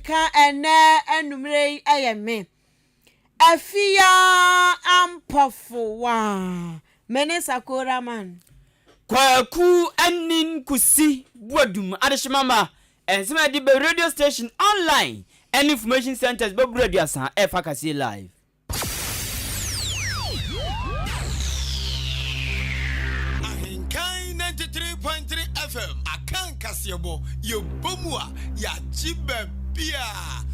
ka ene enumre ayeme afia ampofo wa mene sakora man kwaku anin kusi buadum adeshimama enzima di be radio station online and information centers be radio asan Akan Kasiebo live. Ahenkan933FM Akan Kasiebo yo bomua ya jibebia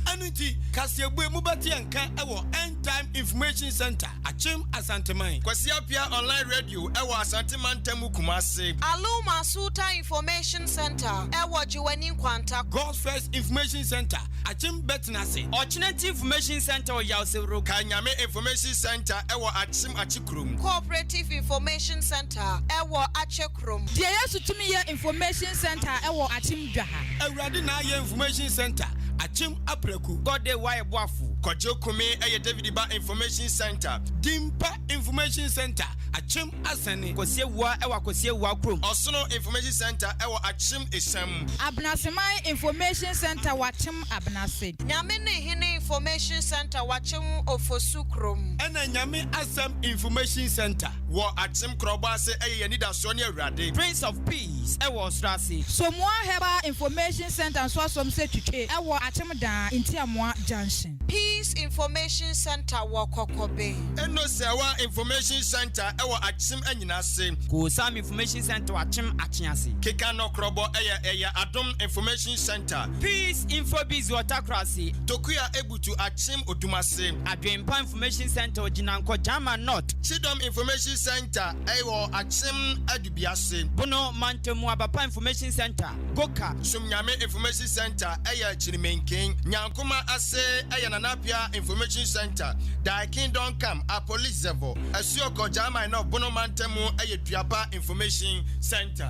anuti Kasiebo mubati anka ewo end time information center achim asanteman kwasiapia online radio ewo asanteman temu kumase Aluma Suta Information Center ewo jiwani kwanta God's First Information Center achim betnase Ochinati information center o yawsewro Kanyame Information Center ewo achim achikrum Cooperative Information Center ewo achekrum Die yesu tumi ye information center ewo achim dwaha Awurade na ye information center achim apreku God dey why boafu Kojo Kumi eye David Ba Information Center Dimpa Information Center achim asane Kosiewa ewa kosiewa krom Osono Information Center ewo achim esam Abnaseman Information Center wachim abnase Nyame ne hine Information Center wachim ofosukrum Ena Nyame Asam Information Center wo achim kroba se eye nida so ne Awurade Prince of Peace ewa strase Somwa Heba Information Center so som se twetwe ewo achim dan Intiamwa Junction Peace Information Center Wakokobe Eno Sewa Information Center ewo achim anyina se ko Sam information center achim achiase Keka no krobo eye Adom Information Center Peace Info Biz Watakrasi Tokuya Ebutu achim odumase Adwempa information center ojinanko Jama North Chidom Information Center ewo achim adubiase Bono Mantemu Abapa information center Goka Sumnyame Information Center eye Chirimenken Nyankuma ase eye Nanapia Information Center Dai Kingdom Come a police level Asioko Jama no Bono Mantemu eye Duapa Information Center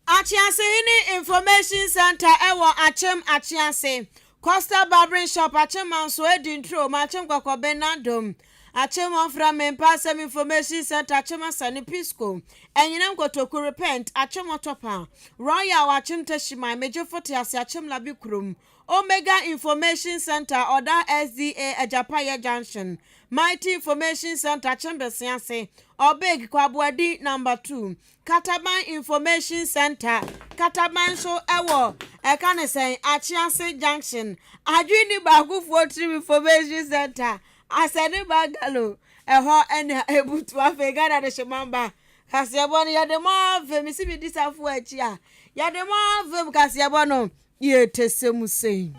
Achiase hini information center ewo achim achiase Costa Barbering Shop achim anso edintro machim kwakobe nandom achim ofra mempasem information center achim asani pisco enyinem kotoku repent achim otopa Royal achim teshima meje fote ase achim labi krum Omega Information Center Oda SDA Ajapaya Junction Mighty Information Center Chambesiase Obeg Kwabwadi number 2 Kataban Information Center Kataban so ewo ekanesen Achiase Junction Adwini Bagu 43 Information Center Asane Bagalo eho ene ebutu afegada de shemamba Kasiebo ni yademo vemisi bi disafu echi a yademo vem Kasiebo no Yetesemuse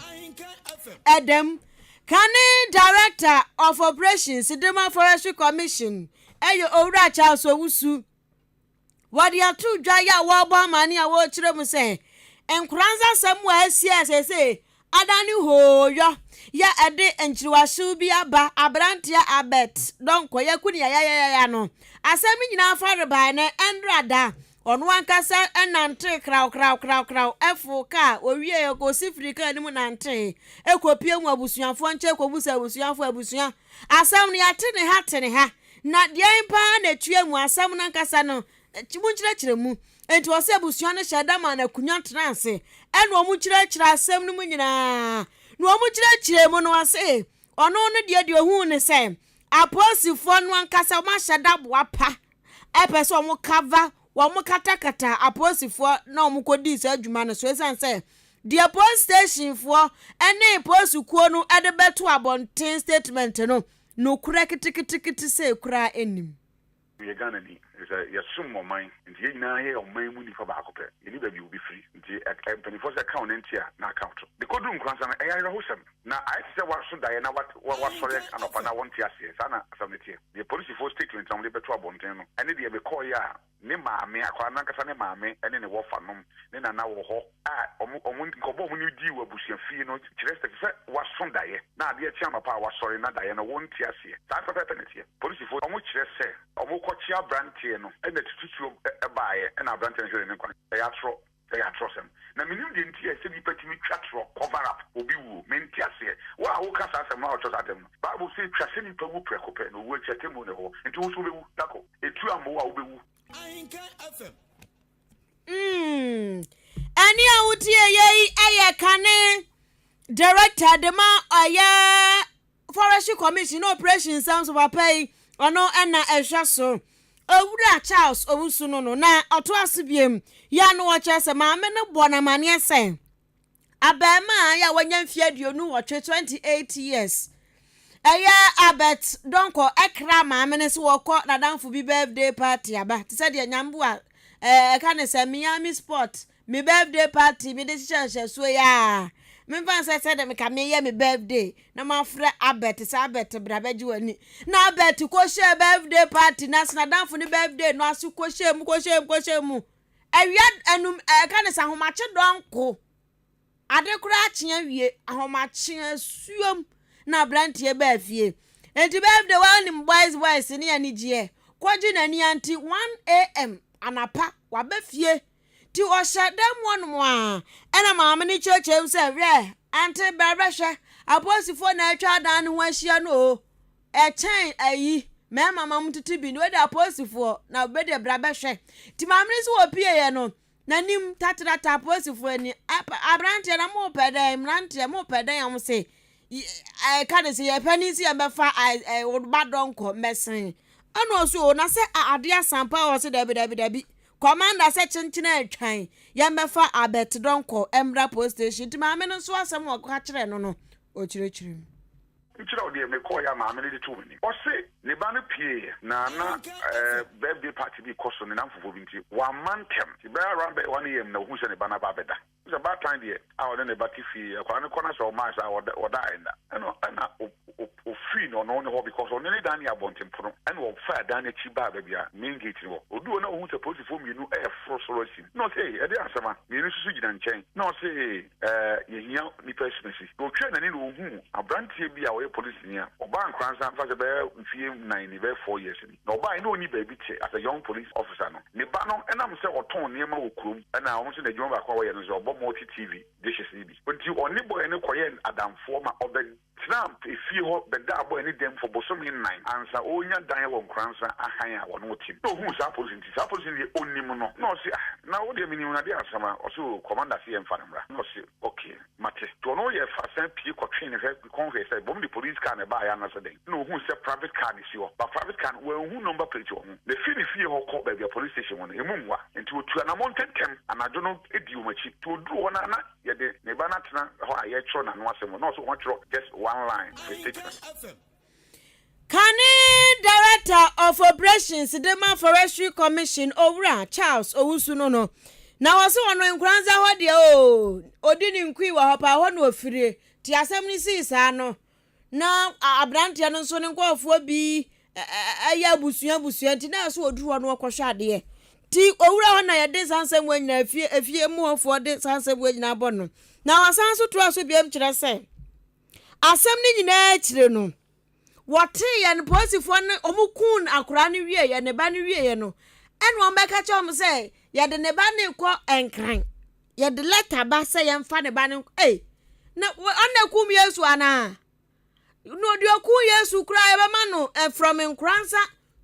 Adam Kani Director of Operations Sidema Forestry Commission Eyo Owura Charles Owusu Wadi atu dwaya wobo mani a wo kire mu se enkranza samwa asiase adani hoyo ya ade enchiriwasu bi aba abrantia abet don koye kuni ya no asemi nyina fareba ne endrada onu ankasa enante kraw efu ka owie ekosi frika ni mu nante ekopie mu abusuafo nche ekobusa abusuafo abusuan asam ne ate ne ha na de mpa na tue mu asam na ankasa no chimunchire mu enti wose abusuan ne hyeda ma na kunya trance eno omu chire asam no mu nyina no omu chire mu no ase ono no de ohu ne se aposifo no ankasa ma hyeda boapa epeso omu cover Wamu katakata aposifo na omukodi se adwuma no so esan se the post station for any post kuo no ade beto abonten statement no kura kitikiti se kura enim ye Ghana ni ya summo man nti ye nyina ye o man mu ni fa ba akopɛ ye ba bi obi free nti penifo se account ntia na account de kodu nkransa na eya hosem na I say wa so dae na what sorry anopa na wonti ase sa na asamitie the police for statement am le beto abonten no ene de be call ya ne maame akwa na nkasa ne maame ene ne wofa nom ne na wo ho omu nkobo mu ni di wa busia fie no kire se wa so dae na ade achi anopa wa sorry na dae na wonti ase sa papa netie police for omu kire se omu kochia brantie no ene tututu ebaaye na brantie no ne kwa ya trosem na minim de ntia se bi patimi twatro cover up obi wu menti ase wa wo kasa asem na ocho satem bible say twase ni pawu prekope no wo chetemu ne ho nti wo so bewu dako etu amo wa wo bewu Ahenkan FM Ani awutie ye eye kane director de ma forestry commission operations sounds of pay ono na ehwa so owura Charles owusu no na oto asebiem ya no wo chese ma me no bona mane esen abema ya wanya mfie aduonu wo 28 years abet donko ekra ma me ne so wo ko dadanfo bi birthday party aba ti se de nyambo a ka ne se Miami sport me birthday party me de church so ya me fan say de me ka me ye me birthday na ma frɛ abet sa abet brabaji wani na abet ko share birthday party na dadanfo ni birthday no asu ko share mu awia anum ka ne sa homache donko ade kura achia wie ahomache asuom na brantie ba fie enti birthday one boys ni anigye kwaji na ni anti 1am anapa wa ba fie ti o shadam wonmo a ena maame ni chechem se re anti berbehwe aposifo na atwa dan ho ahia no chen ayi me mama mutiti bi no de aposifo na be de brabehwe ti maame ni so opie ye no nanim tatrata aposifo ani abrante na mo pede mrante mo pede yam se ka de se ye pani si abefa badonko mesen ano so na se ade asampa o se dabi commander se chinchina atwan yambefa abet donko emra post station ti maame no so asem wo ka kire no o chirechire nchira odi me call ya maame de to ni o se ne ba no pie na birthday party bi koso ne namfofo bi nti one man tem ti ba around 1 am na hu se ne ba na ba beda so ba time there a o de ba tifi kwa ne kona so ma sa o da enda eno na o free no ho because on ne dan ya bonten pro eno o fa dan chi ba bia main gate no odu na hu se police fo mienu e fro solo sim no say e de asema mienu susu gina nchen no say ye hia ni person si o twa na ni no hu abrantie bi a o police ni a oba nkransa fa se be mfie 9 ni be 4 years ni no oba ina oni ba bi che as a young police officer no ne ba no enam se oton niema wo krom na o so na djuma ba kwa wo ye no so obo multi tv dishes ni bi nti oni boy ne koye adamfo ma obe Trump ifie ho beda boy ni dem for bosom 9 ansa onya dan wo nkransa ahan a wono tim no hu sa police ni onim no no si na wo de mini na de asama o so commander CM fanamra no si okay mate to no ye fa san pie kotwe ne he congress say bom the police car na ba ya na so den no hu se private car ni si ho but private car we hu number plate ho the fie ho ko ba police station won emumwa enti otu na mountain tem anajo no edi o machi to duro na ye de ne ba na tena ho aye tro na no asem no so ho tro just one line Kani Director of Operations Dema Forestry Commission Owura Charles Owusu no na wose wono nkranza ho de odini nkwi wa hopa ho na ofire ti asem ni si sa no na abrante no so ne nkofo bi aya busuan ti na so odu ho no kwhwa ade ti owura ho na ye de sansem wanyina afie mu ofo de sansem wanyina bo no na wasan so to aso biam kire se asem ni nyina kire no wote ye ne posifo ne omukun akura ne wie ye ne ba ne wie ye no eno ombeka cha om se ye de ne ba ne ko enkran ye de letter ba se ye mfa ne ba ne na onakum Yesu ana no de oku Yesu kura ye ba ma no from nkransa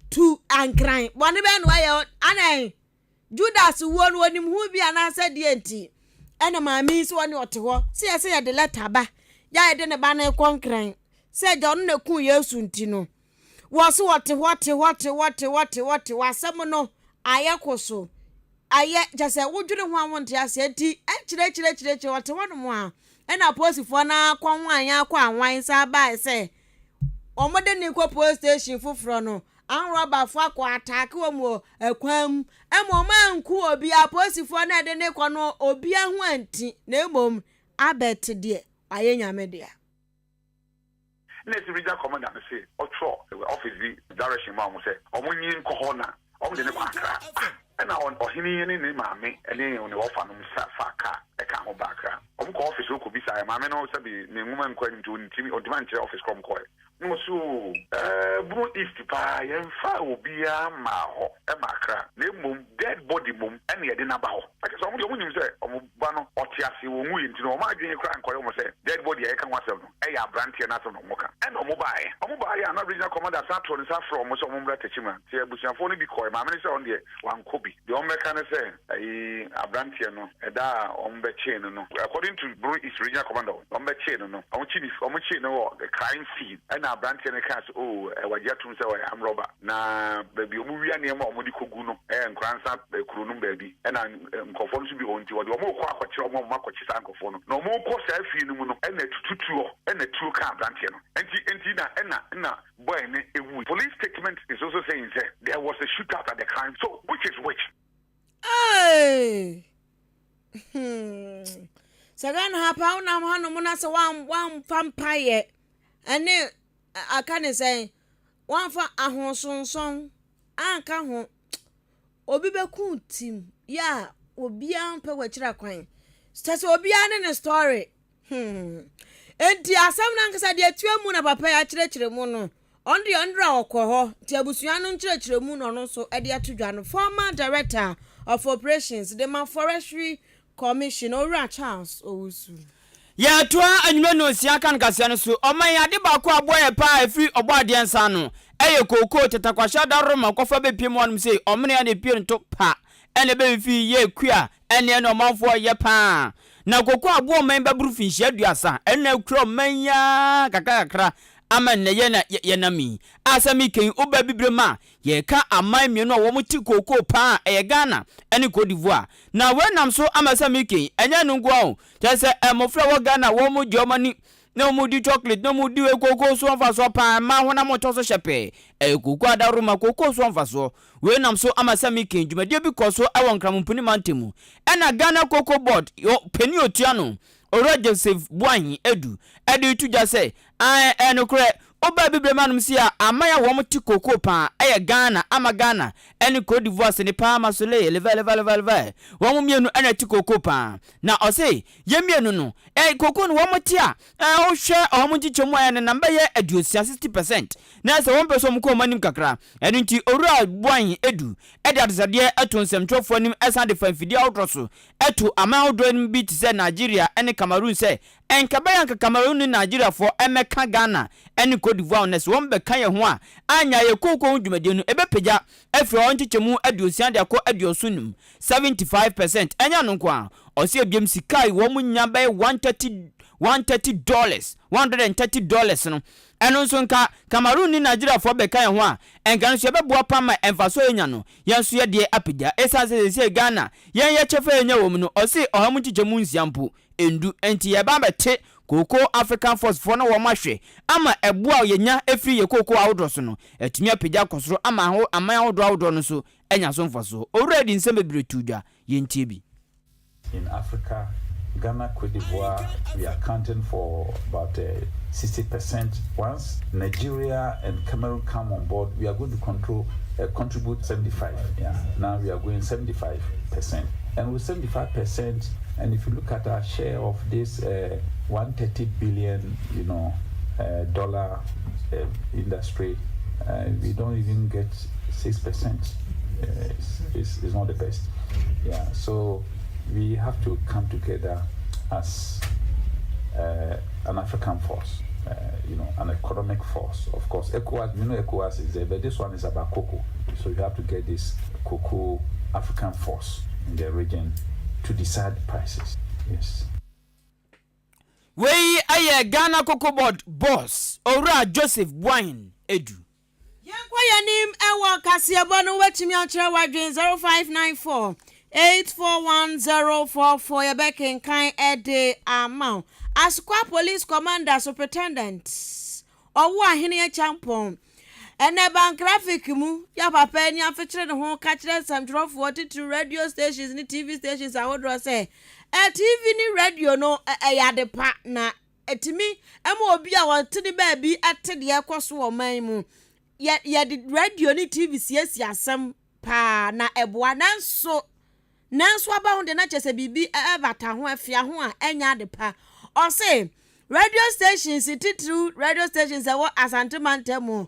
to ankran bone be no ye ana Judas wo no onim hu bi ana se de enti ena ma mi so ne oteho se ye de letter ba ya de ne ba ne ko ankran se John na ku Yesu ntino wo so wote wasem no aye koso aye jase wodwene ho awonte ase enti chire wote wono mo a na posifo na kwanwan akwa anwan sa ba se omode ni ko police station foforo no an roba fo akwa attack wo mo akwam ma nku obi a posifo na de ne ko no obi ahu anti na emom abet de aye nyame de Let's read that command and say, office direction, mom say, Omunyin Kohona, the Naka. And now on Ohini and Mammy, and then on the orphan Faka, a camel backer. Office who could be say, Mamma no sabi, the woman going to Timmy or demand office from Coy. No, so, Blue East Pie and Fa will be a Maho, a Macra, the dead body boom, and the Adinabaho. Like some of the women say, Bano, or Tiasi will move into no margin crank, or almost say, dead body, I can watch them. I have Branty and National Moka. and omubai and regional commander Sato and Safro almost on Mumbrachima. See, Bushanfoni be coy, my minister on the one copy. The Ombecan say a brantiano, a da Ombechino. According to Bruce regional commander, Ombechino, Omuchino, the crime scene, and our brantian cast, oh, Wajatun say I'm robber. Na baby, we are near Momodico Guno and grandson, Krunum baby, and I'm conformed to be on to the more quack, Marco Chisancophone. No more course, I feel and a two and a two car brantiano. And boy, police statement is also saying that there was a shootout at the crime. So, which is which? Hey. Sagan hapa una mhano muna sa one vampire. Ane I can say one for ahonson anka ho obi beku tim ya obi an pe wachira kwan. Stase obi an ne story. Enti asem na nkasa de atuamu na papa ya kirechire mu no ondi ondra okoho ti abusua no kirechire mu no so e de atodwa no former director of operations the Man Forestry Commission Ora Charles Owusu ya toa anwuma no sia kan kase no so oman ya de ba ko aboye pa afri obode ensa no eye koko tetakwasha daroma kofa be piem wonum sei omne ya de pie nto pa ene be fi ye kua ene no manfo ye pa na koko abo man baburu finhia aduasa ena kuro manya kakakra ama ne ye na mi asami ken oba bibrema ye ka aman mienu a wo muti koko pa e Ghana ene Cote d'Ivoire na wenam so amasami ken enya no ngwa o tese emofra wo Ghana wo mu Germany no mu di chocolate no mu di koko so mfa so pa ma hona mo to so shepe koko adaruma koko so mfa so wenam so amasami ken dwumade bi ko so awon krampuni mantemu ena Ghana Cocoa Board yo peni otuano oro Joseph Boahin edu tuja say enokre oba bibremanum sia amaya wo mti koko pa Ghana ama Ghana eni Cote d'Ivoire se ne pa masole level wo mu mienu ena ti koko pa na o say ye mienu no koko no wo mti a o hwe o mu gichemu aya ne namba ye aduosia 60% na se won peso mu ko manim kakra eni nti oro Boahin edu adazade atonsem twofo nim esa de fanfidi awtroso eto amawdo nim bi tse Nigeria eni Cameroon se enkabaya nka Cameroon ni Nigeria for emeka Ghana eni Cote d'Ivoire nes won be kan ye ho a anya ye koko dwumade no ebepeja efre on chichemu aduosia de akọ aduosunum 75% enya no nko a o se ebiem sikai wo munya be $130 $130 no eno nso nka Cameroon ni Nigeria for be kan ye ho a enka nso ebeboa pama emfaso enya no yenso ye de apija esa Ghana yen ye chefa enya wo mu no o se ohamu chichemu nsiampo endu enti ye ba bete Koko African Force for no wo mahwe ama eboa yenya efri ye koko awdo so no etumi apija kosoro ama ho aman awdo no so enya so mfaso already nsem bebre tudwa yentie bi. In Africa, Ghana, Cote d'Ivoire, we are accounting for about 60%. Once Nigeria and Cameroon come on board, we are going to contribute 75%. Yeah. Now we are going 75%. And with 75%, and if you look at our share of this 130 billion, dollar industry, we don't even get 6%. It's not the best. Yeah. So we have to come together as an African force, an economic force. Of course, ECOWAS is there, but this one is about cocoa. So you have to get this cocoa African force in the region to decide prices. Yes. We aye Ghana Cocoa Board boss Ora Joseph Boahin edu. Yankwa yanim ewa Kasiebo no wetimi achira wadwen 0594 841044 Ahenkan ede amount Asukwa Police Commander Superintendent owo ahene champon ene ban graphic mu ya papa ni afechire ne ho ka kire samtrofo to radio stations ni TV stations awodro say TV ni radio no yade pa na etimi ema obi a wotini ba bi atede ekoso wo man mu ya de radio ni TV siesi asem pa na eboa nanso aba hunde na chese bibi bata ho afia ho a enya de pa o say radio stations titru radio stations ewo asantemantemu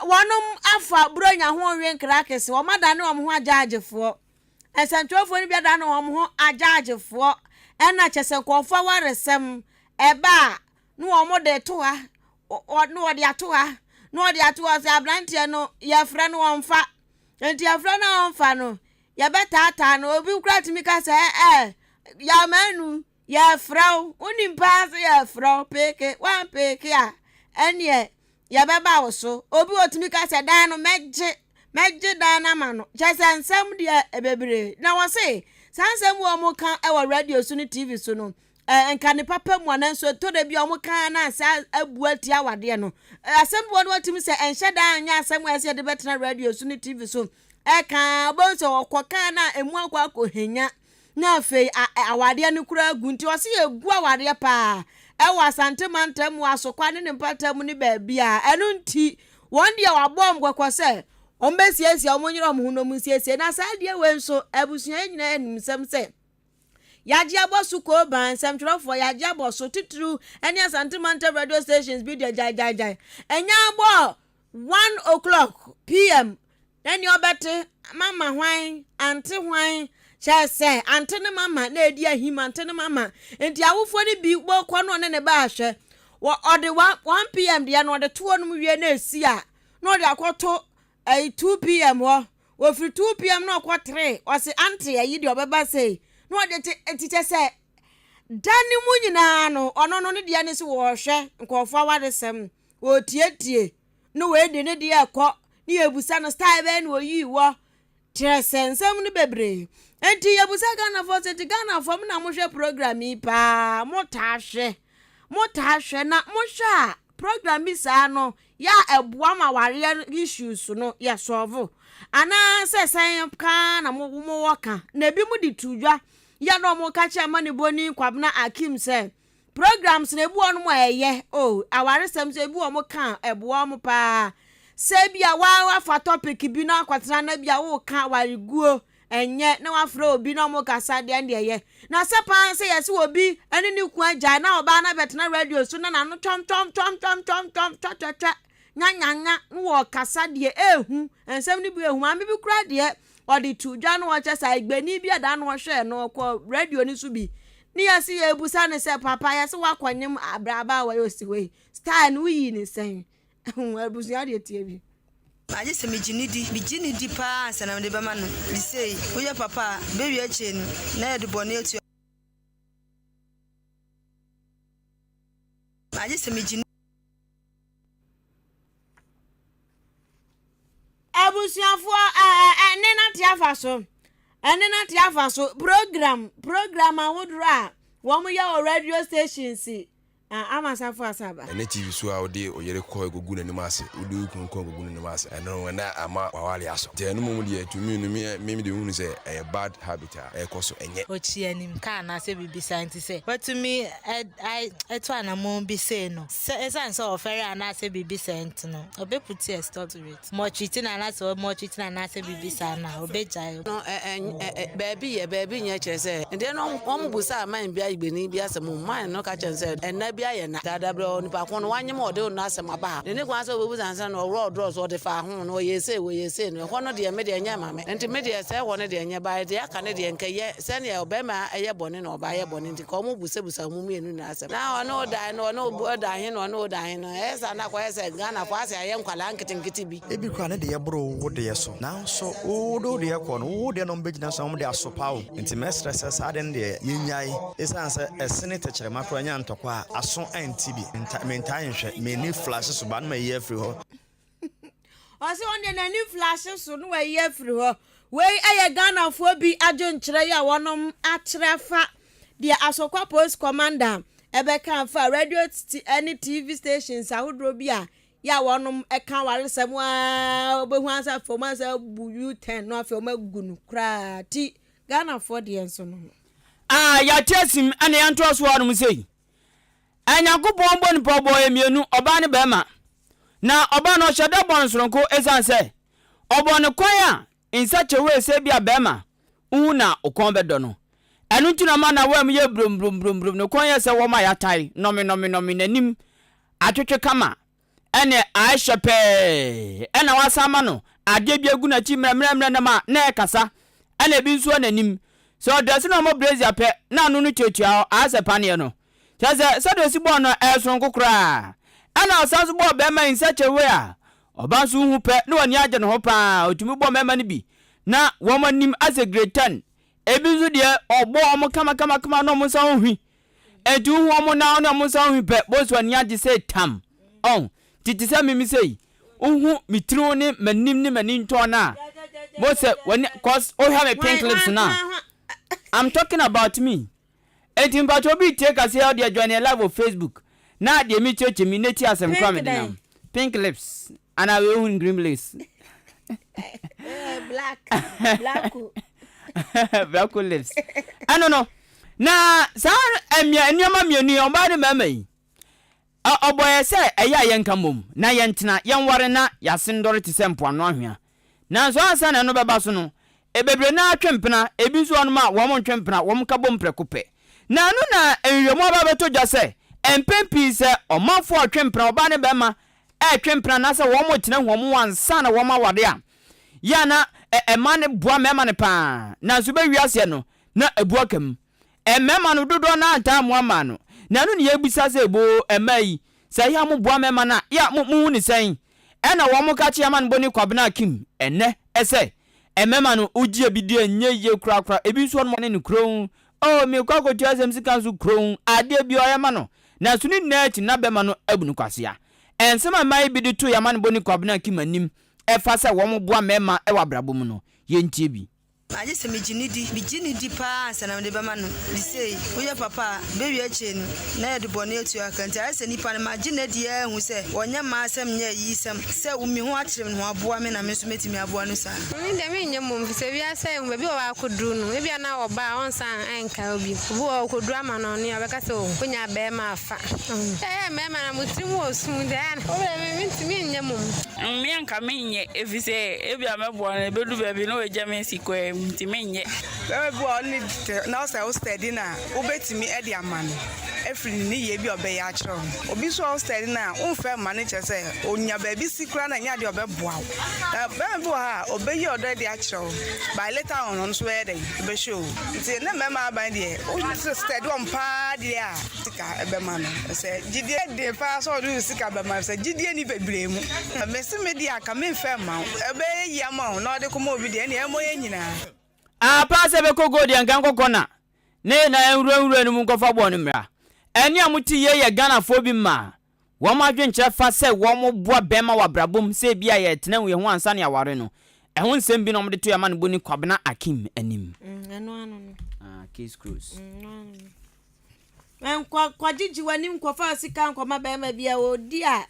wonum afa bronya ho wen krakes wo madane wo ho ajaagefo esantwofo ni biada na wo ho ajaagefo ena chese kwofo waresem eba no wo mo de toa no de atoa no de atoa se abrante no ye frɛ no wonfa enti ye frɛ no wonfa no ye betata no obi kura timi ka se ya manu ye frɛ oni mpa se ye frɛ peke wan peke a ene ye beba wo so obi otimi ka se dan no megye dan na ma no je se nsɛm de ebebre na wo se sansɛm wo mo kan e wo radio so ni TV so no enka ne papa mu ananso to da bia omo kan na sa abu atia wade no asem bo no watimi se enhye da anya asem ase de betena radio so ni TV so ka bonso okokan na emu akwa akohenya na afei awade ne kura gunti o se egu awade pa wa santemantam mu asokwa ne mpatam ne ba bia enu nti won dia wabom gwakwa se ombesiesie omonyiro omhuno mu siesie na sa de wenso abusua nyina enimsem se yaji abosu ko ban sam trofo yaji abosu titru any santimental radio stations be the jai enya abo 1 p.m. then you bete mama hwan ante hwan chese ante ne mama na edi ahim ante ne mama enti awofo ne bi bo kɔ no ne ba ahwɛ wo ode 1 p.m. de na ode to no wie na esi a na ode akoto 2 p.m. wo firi 2 p.m. na okɔ 3 o se ante ayi de obeba sei no de tete se dani mu nyina no ono no ne de ne se wo hwɛ nkɔfo awadesem wo tietie no we de ne de akɔ ni ebusa no style be no yi wo tresensem ne bebre enti ebusa Ghana for se Ghana for na mo hwɛ program yi pa mo ta hwɛ na mo hwɛ program bi sa no ya eboa ma ware issues no ya solve ana se san ka na mo woka na bi mu di tudwa ya no mo ka che mani boni kwabna akim se programs na ebu onu mo eye aware sem se ebu o mo ka eboa mo pa se bia wa fa topic bi na kwatena na bia wo ka ware guo enye na wa fra obi na mo kasa de ande ye na se pan se yesi obi eni ni ku agya na oba na betena radio so na no tom nya wo kasa de ehu ensem ni bi ehu ma bi kura de odi tudwa no wo chesa igbeni bi ada no hwe no ko radio ni so bi ni yesi ebusa ne se papa yesi wakonyem abraba wa yosiwe star no yi ni sen ebusa de tie bi aje se mijini di pa sana de bama no bi sei oya papa bebi ache ni na ya de bone etu aje se mijini abusuafo ene na tiafa so program awodura wo mo ya radio stations amasafo asaba ene TV so a ode oyere ko egogu nanim ase ode kunko egogu nanim ase eno na ama wawale aso de eno mo de atumi no me de hunu se bad habit a koso enye ochi anim ka na se bibi science se but me eto anamo bi se no se so ofere ana se bibi science no obe put a stop to it more cheating ana so more cheating ana se bibi sana obe jai no baby nya kire se de no mo busa man bia igbeni bia se mo man no ka kire se ena bia ye na dadabro ni pa kono wanyem ode no asem aba ne kwa se obebu sansa no ro draw so de fa ho no ye se no ho no de me de nya mame enti me de se ho ne de nya ba de aka ne de nke ye se ne obema eye bone no oba ye bone nti ko mo busebusa mu mienu na asem na no da hin no esa na kwa ese Ghana kwa ase aye nkwala nkitinkiti bi ebi kwa ne de ye bro wo de ye so na so wo do de ye ko no wo de no mbegina so mo de asopa wo nti me stress sa de de ye nyai esa se esene techere makro nya ntokwa aso antibi mentan hwe me ni flash so ba no ma ye free ho o se on de na ni flash so no wa ye free ho we eye Ghana fo bi ajo nkyere ya wonom atrefa de asokwa post commander ebe kan fa radio any TV stations ahudro bi a ya wonom eka waresem wa obehu ansa formansa bu U10 no afi o magunu kra ti Ghana fo de enso no ya tesim ane yanto so wanum sei anyakopon bon pobo emienu oba ne bema na oba no hyede bon soronko esanse obo ne kwan a in such a way say bia bema una okon bedo no enu ntuna ma na wam ye brum no kwan ye se wo ma ya tai nomi nanim atwetwe kama ene aishape ena wasama no ade bia gu na chi mremremre na ma na ekasa ene bi nso nanim so desi no mo brazier pe na anu no chetua ase pane no chaze se do si bon no eson kokora ana asanso bo be ma in such a way a oba so hu pe na wani age no ho pa otumi bo mema ne bi na wo manim as a grade 10 ebi zo de obo omo kama no mo san hwi edu hu omo na no mo san hwi pe bo so wani age say tam on titi se mi sei uhu mitru ne manim ne manin to na bo se wani cause o have a pink lips now. I'm talking about me. Etim ba to bi take as here dey join live on Facebook. Na dey me church me neti asem kwa me dem. Pink lips and I will green lips. Black lips. I don't know. Na sa emia enioma mienu o ba de mama yi. Oboye se eya yenka mom na yentena yenware na yasendore ti sempo ano ahwea. Na so asa na no beba so no ebebre na atwempena ebi so onma wo mo ntwempena wo mkabo mprekope. Na no na enwemo ba beto dwa se empempi se omafo atwempena oba ne bema twempena na se wo mo tena ho mo wansa na wo ma wade a ya na ema ne boa mema ne pa na so be wiase no na ebua kam mema no dodo na anta mo ama no na no ne yebisa se ebo ema yi se ya mo boa mema na ya mo ni sen ena wo mo ka chia man boni kwabena akim ene ese emema no ugie bidie nye ye kura ebi so no ne kron o me kwa kotu asem sika so kron ade bi oyema no na suni net na bema no abunu kwasea ensema mai bi de to ya man boni kwabena akim anim efa se wo mo boa mema e wa brabom no ye ntie bi aje se mijinidi pa sana de bema no bi sei uye papa bewi ache ni na ye de bone atu akanta ase nipa na magine de hu se wonya ma asem nya yisem se umi ho akyerem no aboa me na me so metimi aboa no sa mi de me nya mom se wi ase um bebi o wa kodru no ebi na oba onsan enka obi bu o kodru ama no ne obeka se o kunya be ma afa me ma na mutrim wo sum de an o be me ntimi nya mom mi anka me nye efise ebi amebo na bedu bebi no eja me sikwe mtimenye bebu oni na say o steady na obetimi e di amano efri ni ye bi obe ya akiro obi so o steady na unfe manager say onya ba bi sikura na nya di obeboa bebu ha obe ye odo di akiro by later on so e dey be show nti na mema ban de o steady on pa di a tika ebe mano say jidie de pa so do sika be man say jidie ni bebre mu me se media ka me fe ma ebe ye ma na de ko mo obi de na e mo ye nyina pa se be kogo de ngan kokona ne na enwura no mu nkofa bo no mra eni amuti ye Ghana fo bi ma wo ma dwenche fa se wo mo boa bema wa brabom se bia ye tena we ho ansa ne aware no e ho nsem bi no mo de to ya ma no boni kwabena akim anim eno no case cruise en kwa jiji wani nkofa sika nkoma bema bia odi a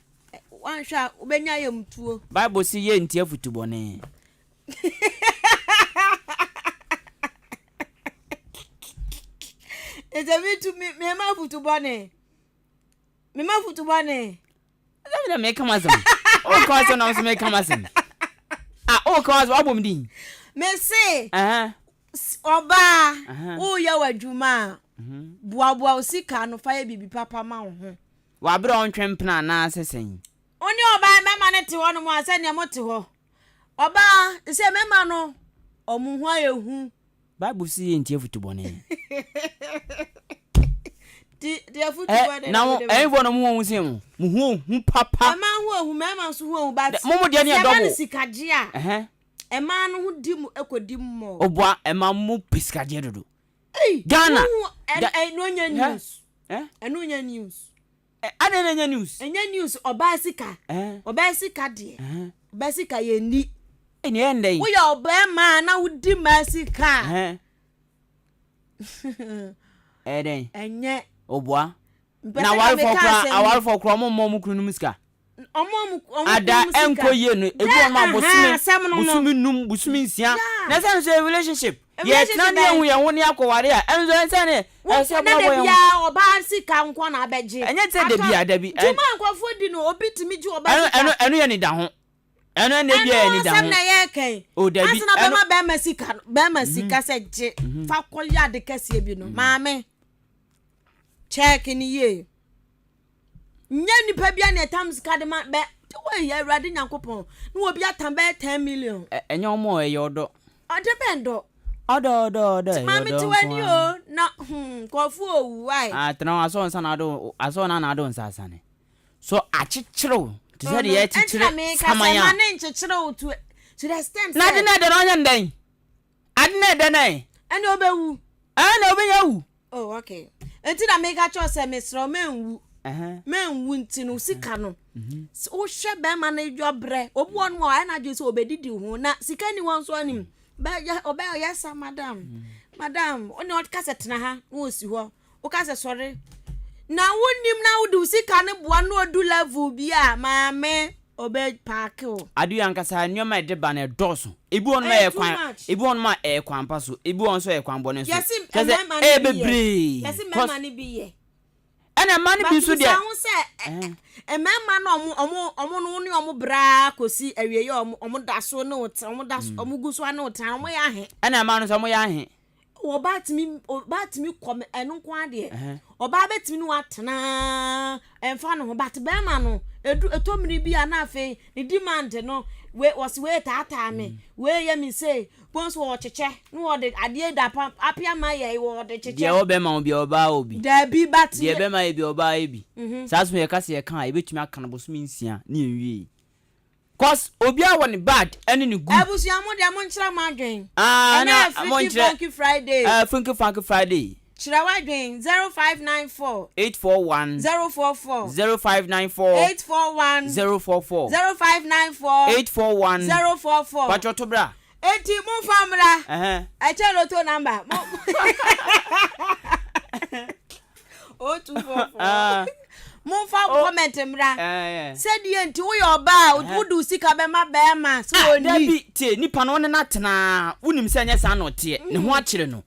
wanhwa ubenya ye mtuo bible si ye ntie futubone Eze bitu me ma futubone. Me ma futubone. Eze me kama zam. O kwa so na so me kama zam. O kwa so abom din. Me se. Oba. O ya wadwuma. Boaboa osika no fa ye bibi papa ma wo ho. Wa bra on twempena na sesen. Oni oba mema ne te ho no mo ase ne mo te ho. Oba se mema no omu ho ayehu. Bible si ye ntie futubone. Dia futubone. Na envo no mu hu se mu. Mu hu papa. Ema hu mema so hu but. Momo dia ne dogo. Ema sikagea. Ema no hu dim ekodi mo. Obwa ema mu piskaje dodo. Ghana. No nya news. Eno nya news. Ade nya news. Enya news oba sika. Oba sika de. Oba sika ye ni. Eni endai. Wo ya oba ma na wudi masika. Eden. Enye. Obwa. Na awal for kra mo kunu musika. Ada enko ye no ebi o ma busumi nsia. Na say relationship. Yes, na ne hu ye ho ne akoware a. Enzo nsa ne. Se babo ye. Ya oba sika nko na abeje. Enye te da bi. Tuma nkofo di no obi timi ju oba sika. Eno ye ni da ho. Eno ne bia ye ni da ho. Eno na ye kan. O da bi. Asina be ma sika se je. Fa kolya de kase bi no. Maame. Check ni ye. Nya nipa bia na times card ma be we ya rade nyankopon na obi atam be 10 million enye omo e yodo ode bendo odo mami ti wani o na kofu owu wai tena aso nsa na ado aso na ado nsa asane so achichiro to say the achichiro samanya man enchichiro to the extent na de na de no ndan adne de na and obewu na obewu oh okay enti na make cho say mesro menwu menwu ntinu sika no o hwe be ma na dwobre obu onu o na dwe say obedidi ho na sika ni won so anim ba obe yes madam oni o cassette na ha wo si ho o cassette sorry na wonim na wo sika ne boa no odu level bi a maame obe park o adu yankasa nyoma de ba na doso ebi on ma kwan pa so ebi on so e kwan bone so kase bebre yes mema ne bi ye ana ma ne bi so de mema na omo no ne omo bra kosi awieye omo daso ne otan omo daso omo guso na otan omo ya he ana ma no so omo ya he oba timi kom enu kwa de oba betimi no atena emfa no but be ma no etomri bi ana afi the demand no we was we tata me we ye mi say pons wo cheche no wo de ade da apia ma ye wo de cheche ye obe ma obi oba obi da bi bat ye be ma ye bi oba e bi saso ye kase ye kan e betumi aka no boso minsia na enwie cause obi a won bad ene ne good abusu amode amonchira madwen na amonchira Funky Friday Funky Friday chira wadwen 0594 841 044 0594 841 044 0594 841 044 pachoto bra eti mun famra echelo to number 0244 mun fa comment mra said ye nti wo yo ba wo sika be ma be ma so oni dabi tie nipa no ne natena wonim se anya sa no tie ne ho akire no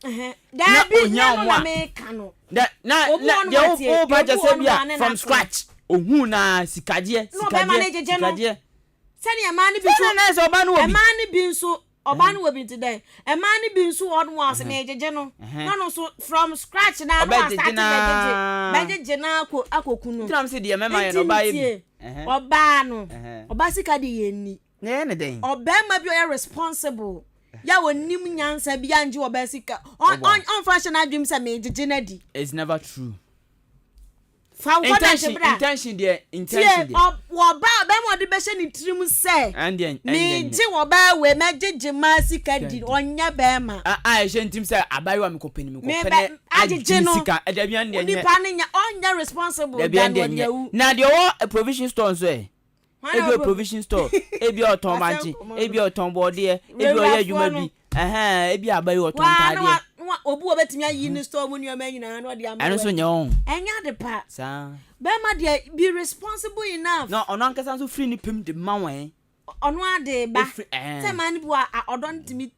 dabi na me kanu na ye wo ba je se bia from scratch ohun na sikaje sani amani bi so na so ba no obi amani bi nso oba no obi today amani bi nso odun was me jeje no no so from scratch na no start bejeje na akokunu tinam se de mema ye no ba ye oba no oba sika de ye ni ne den oba ma bi o responsible ya wonim nyansa bi anje oba sika on fashion adwim se me jeje na di it's never true intention there wo ba mo de be she ni trim se me je wo ba we mejeje ma sika di onya be ma she ntim se abayiwa me kopeni ajeje no sika e da bia ne ni pa ne onya responsible dan wo na de o provision store so ebi provision store ebi oton manchi ebi oton bode ebi oya adwuma bi ebi abayiwa oton tade obu obetimi ayi ni store mu ni o manyina na odi am eno so nyon enya de pa sa be ma de be responsible enough no ono ankasa so free ni pem de manwen ono ade ba se man bu a odon timi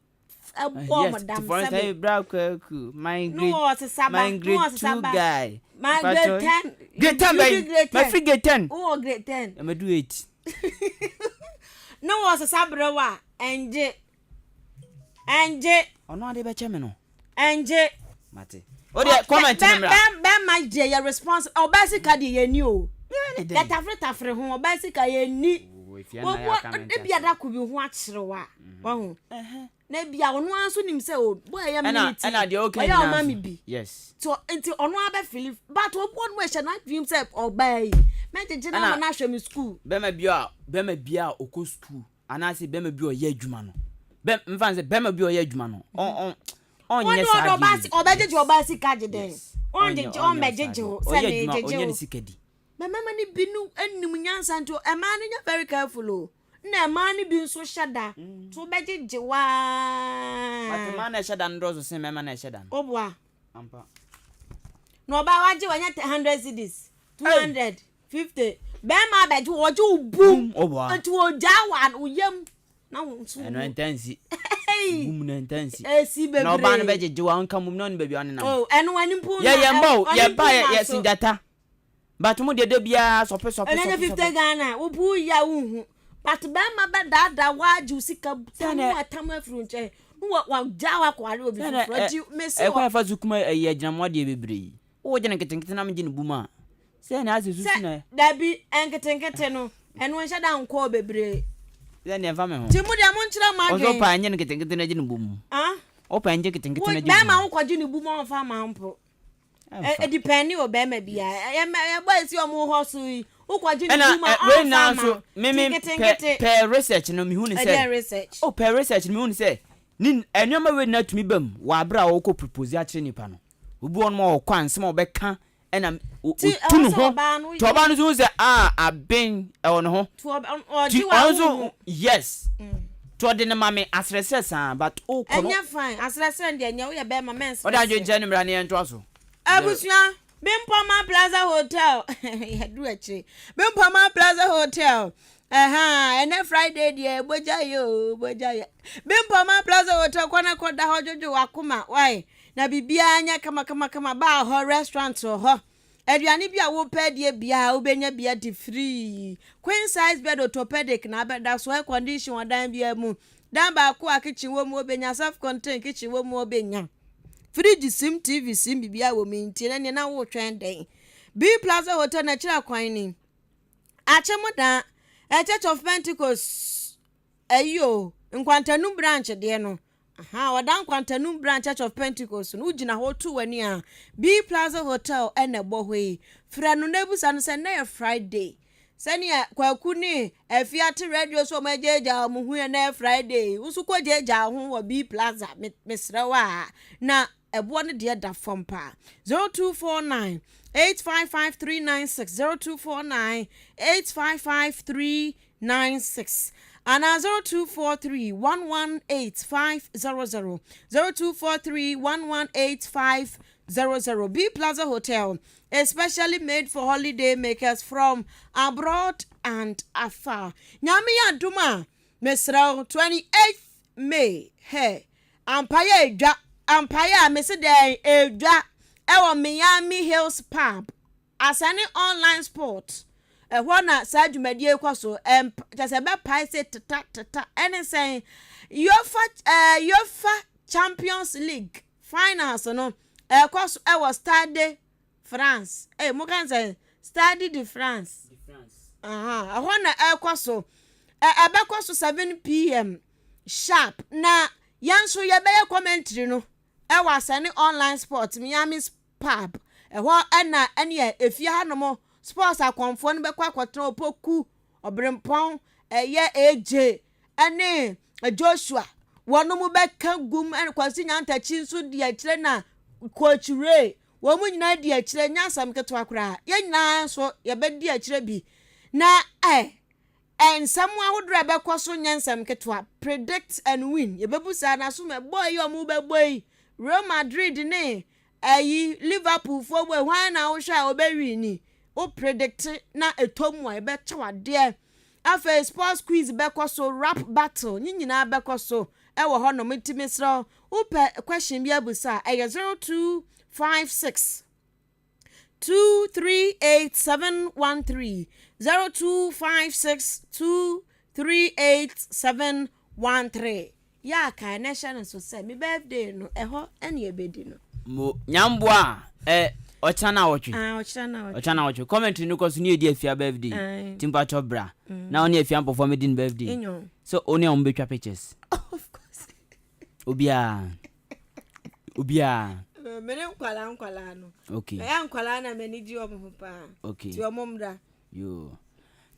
abo madam say bra kwaku my grade 2 guy my grade 10 grade 10 my free grade 10 oh grade 10 am do 8 no was sabrewa enje ono ade be cheme no enje mate o de comment number be ma je your response obasika de ye ni o ya tafre ho obasika ye ni wo e bia da ku bi ho akyerewa wahu na bia ono anso nim se o boy ya minute na de okay ya ma mi bi yes so enti ono aba feel but obo no e she na dream se obai me je na na hwe mi school be ma bia okọ school ana se be ma bia o ye adwuma no be mfa se be ma bia o ye adwuma no onye sa di obejeje obasi kaje den onje on mejeje se mejeje onye sikadi mama ni binu ennim nyansa nto ema ni nya very careful o na ema ni bi nso shada to bejeje wa matema na shada ndozo se mama na shada obua ampa no ba waje wanya 100 cedis 250 be ma beje woje ubum obua nto oja wan uyem na wonso eno intensi bum na intensi si bebre no ba na bejeje wa nka mum no ne bebi ane na oh eno wani mpu ye mbo ye ba ye sinjata but mu de bia sope ene 50 Ghana wo bu ya wo but be ma be dada waji usika tamu atamu afru nche wa jawa kwale obi froji mesi e kwa fa zukuma ye aginamo de bebre wo je ne ketenkete na mje ne buma se na azuzu na dabi enketenkete no eno ncha da nko bebre se ne fa me ho ti mu de mo nchira ma dwen ozo pa anye ne ketenkete na je ne bum o pa anye ketenkete na je be ma wo kwaji ne buma on fa ma mpo depending o be ma bia ya boy si o mo hosu ukwaji ni ma we na so me per research no me hu ni say per research no me hu ni say ni enwoma we na tumi bam wa bra wo ko propose a kire nipa no obi on mo kwan se mo be ka ena tunu ho to ba no so say aben e won ho to also yes to de na mame asrese san but o ko no enya fine asrese de enya wo ye be ma mens o da jo je ni mra ne ento so abusua Bimpoma Plaza Hotel ya do achi Bimpoma Plaza Hotel ene Friday die boja yo Bimpoma Plaza Hotel kwana koda hojojo wakuma why na bibia anya kama ba ho restaurant ho aduane bia wo pɛ die bia wo benya bia di free queen size bed orthopedic na beda so air condition wadan bia mu dan ba ko kitchen wo mu obenya self contained kitchen wo mu obenya fridge sim TV sim bibia wo maintain na wo twɛn den B Plaza Hotel na kira kwan ni achemoda Church of Pentecost ayo nkwantanum branch de no wadan nkwantanum branch Church of Pentecost no ugina ho to wani a B Plaza Hotel ene bo hoi fra no nebusa no se na Friday sani kwaku ni afiate radio so majeja mo hu na Friday usuko jeja ho wo B Plaza mesrewa na ebo ne de da fompa 0249 855-396 0249-855-396 and 0243-118-500 0243-118-500 B Plaza Hotel especially made for holiday makers from abroad and afar. Nyami ya duma mesra 28th May hey Empire mesede edwa ewo Miami Hills Pub asane online sport ehona sa dwumadie kwaso tase be paise tata anything UEFA Champions League finals no kwaso ewo Stade France mo kan say Stade de France ehona kwaso kwaso 7 p.m. sharp na yanso ye be commentary no ewo asane online sport Miami Pub ehwo na ene efia hanom sports akonfo no bekwa kwotro opoku obrempon ye AJ ene Joshua wono beka gum en kwasi nyantachi nso di akire na coach Ray wo mu nyina di akire nyasam keto akura ye nyina so ye be di akire bi na ensam ahudra bekọ so nyansam keto predict and win ye bebusa na so me boy yo mu be boy Real Madrid ne Liverpool for we wan na wo hwa obewi ni o predict na etomu a be chawade afa sports quiz bekọ so rap battle nyina bekọ so wo ho no metimisro wo question bi abusa 0256 238713 0256 238713 ya ka national so say me birthday no eho ene ebedi no mo nyambo a ochana wochi ochana wochi comment no cause ni edi afia birthday timpa chobra na oni afia perform din birthday so oni am betwa pictures of course obia mene nkwala no okay ya nkwala na mene ji omo pa okay ti omo mra yo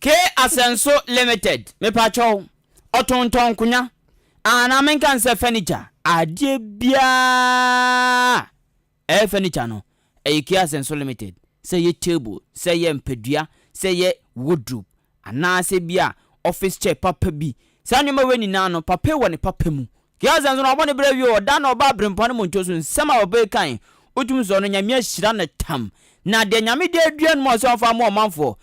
K Asenso Limited me pa chow otonton kunya ana menkan se furniture adie bia furniture no K Asenso Limited say ye table say ye mpedua say ye wardrobe ana se bia office chair papa bi sanyo ma weni na no papa woni papa mu K Asenso no obone bra wi o da no ba brempon mo ntoso nsema obe kan otum so no nyame ahira na tam na de nyame de aduan mo so fa mo manfo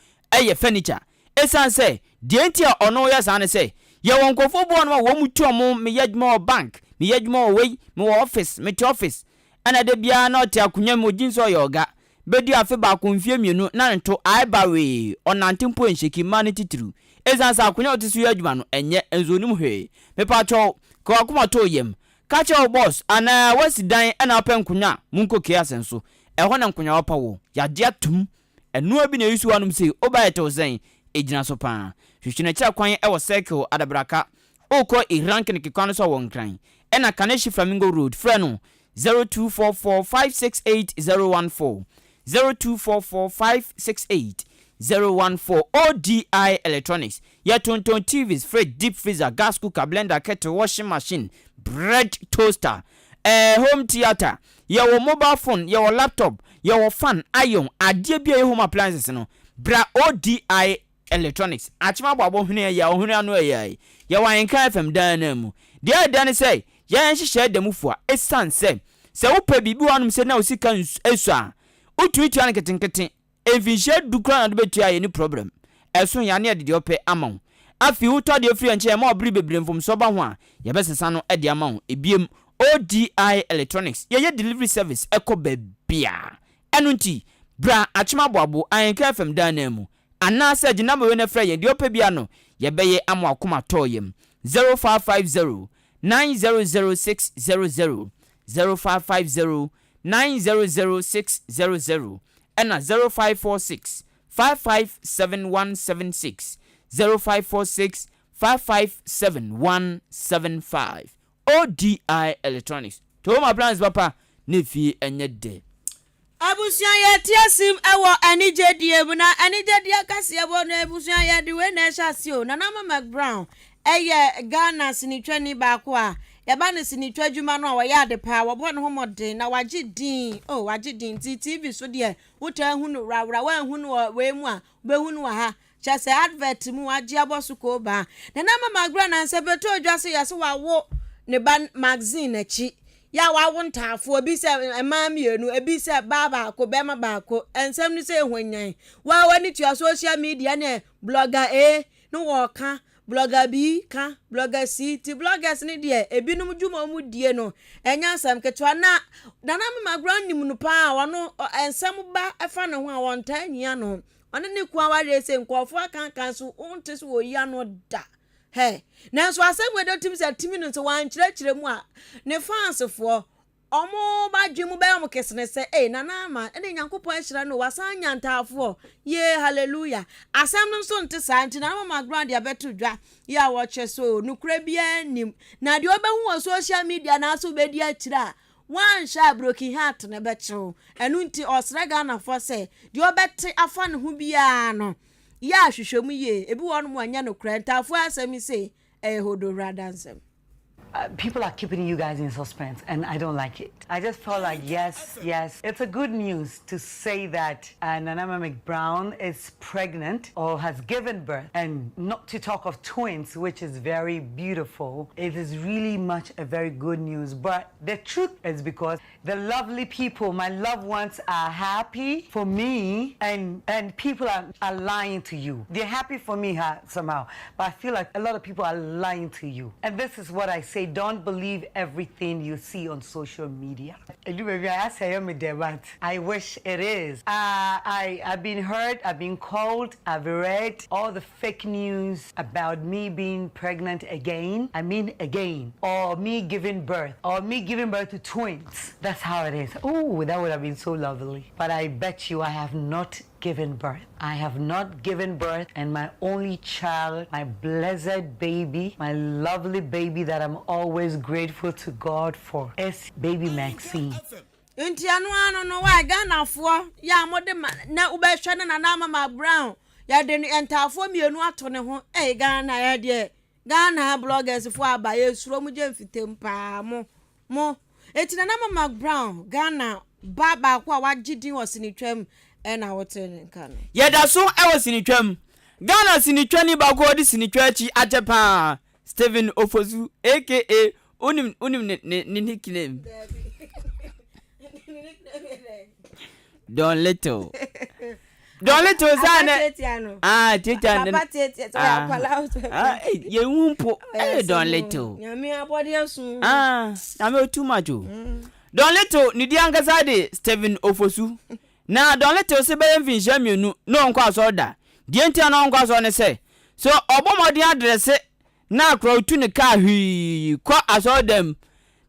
furniture esan say de ntia ono ya san say ye won kofo bo no wo mutu omo me yedmo bank me yedmo we me office me office ana de bia na oti akunya mo jinso yoga bedi afi ba konfie mienu na nto aiba we onantempo ensheki manity true esan sa akunya oti su yadwuma no enye enzonim hwe me pa cho ko akoma to yem ka che boss ana wasidan ana openkunya munko K Asenso ehwo na nkunya opa wo yade atum enu abi na yisu anum sei obayeto zen ejina so pa hwehwena kira kwan e wo circle adabraka okọ irank ne kekwan so won kran ena kaneshi flamingo road frɛ no 0244568014 0244568014 ODI Electronics. Ya tonton TVs, fridge, deep freezer, gas cooker, blender, kettle, washing machine, bread toaster, home theater, your mobile phone, your laptop, your fan, iron, adie bia home appliances no. Bra ODI Electronics. Achima babo hune ya ohune anu ya. Ya wa Ahenkan FM dan mu. Dia dan say, ya nhihye dem fua esan say. Se wo pa bibi wanum se na osika esu a. Utu an ketenketen. Evinhye dukra na do betua ye ni problem. Eson ya na de ope amon. Afi utọ de free enche ma obri bebre mfom so ba ho a. Ye besesa no e de amon ebiem ODI Electronics. Ye delivery service eko bebia. Enu nti bra achima babo Ahenkan FM dan mu. Ana se di number we na frɛ ye de ope bia no ye beye amo akoma toyem 0550 900600 0550 900600 and 0546 557176 0546 557175 ODI Electronics. To my plans papa nefi enye de. Abusuan ye tiasim ewo anije die bu na anije die Kasiebo no abusuan ye de we na ehase o na Mama Brown eye Ghana sinitwani baako a yaba ne sinitwa dwuma no a wo ya de pa wo bo no homode na waje din TV so de wuta hu no rawra wa hu no we mu a be hu no ha chase advert mu waje aboso ko ba na Mama Brown na se beto odwase yase wa wo ne ban magazine achi ya wa wontafo obi se emamienu ebi se baba ko bema ba ko ensem ni se ehwanyan wa wani tua social media ne blogger no wo ka blogger B ka blogger C ti bloggers ni de ebinum dwuma mu die no enya sam ketwa na Mama Brown nim no pa wono ensem ba efa ne ho a wonta nyia no one ne kwa wa re se nkofo akan so unte so wo ya no da. Hey, now so I said we don't teams at 10 minutes one church ne fans for omo ba dwemu ba mo kesene se nana ma ene Nyankopon ahira no wasan nyantafo ye hallelujah asem no so nte sa nti na Mama Brown dia beto dwa ya wo cheso nukura bia nim na de obehu social media na so be dia akira one sha broken heart na becho enu nti osrega na for se de obete afa ne ho bia no ya hwehwemu ye ebi won mo anya no krantafo asemi say hodo radansem. People are keeping you guys in suspense, and I don't like it. I just felt like, yes, it's a good news to say that Mama Brown is pregnant or has given birth, and not to talk of twins, which is very beautiful. It is really much a very good news. But the truth is because the lovely people, my loved ones, are happy for me, and people are lying to you. They're happy for me somehow, but I feel like a lot of people are lying to you. And this is what I say. Don't believe everything you see on social media. I wish it is. I've been heard, I've been called, I've read all the fake news about me being pregnant again. I mean again. Or me giving birth. Or me giving birth to twins. That's how it is. Oh, that would have been so lovely. But I bet you I have not given birth. I have not given birth, and my only child, my blessed baby, my lovely baby that I'm always grateful to God for, is baby Maxine. Inti anu no wa Ghana fo ya mode na ubehwe na Mama Brown ya de entafo mienu ato ne ho Ghana ya de Ghana bloggers fo aba yesuro mu je mfitem pa mo eti na Mama Brown Ghana baba kwa wagidin osinitwam ena woten kan yeda so e wosinitwam Ghana sinitwani ba ko di sinitwa achi ajepa Stephen Ofosu aka unim ne nickname Don Little zane Tetiano Papa Tetiano ya kwala ye wumpo Don Little nyame abode asu ame too much Don Little ni di angasa de Stephen Ofosu na Don Little se be mfinhia mienu no nkwa aso da die ntia no nkwa aso ne se so obomodin address na akra otu ne ka hwi kwa aso dem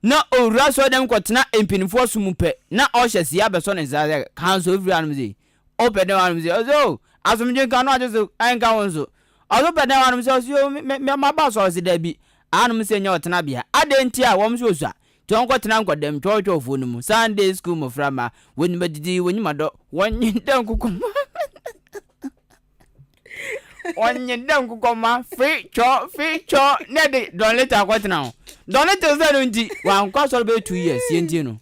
na owura so dem kwotena empinifo sumupe na ohye ya beso ne zaze kanso every anumzi opede anumzi ozo asumje kan no ajeso anka wonso ozo pede anumzi ozo me ma ba so se da bi anumzi nya otena bia adentia wom so osa Tonko Tranko dem George of Unum, Sunday school moframa, when medidi when you mado, one yin down kukuma. One yin down kukuma, free cho, neddy, don't let her what now. Don't let us that one cost will be 2 years, Yentino.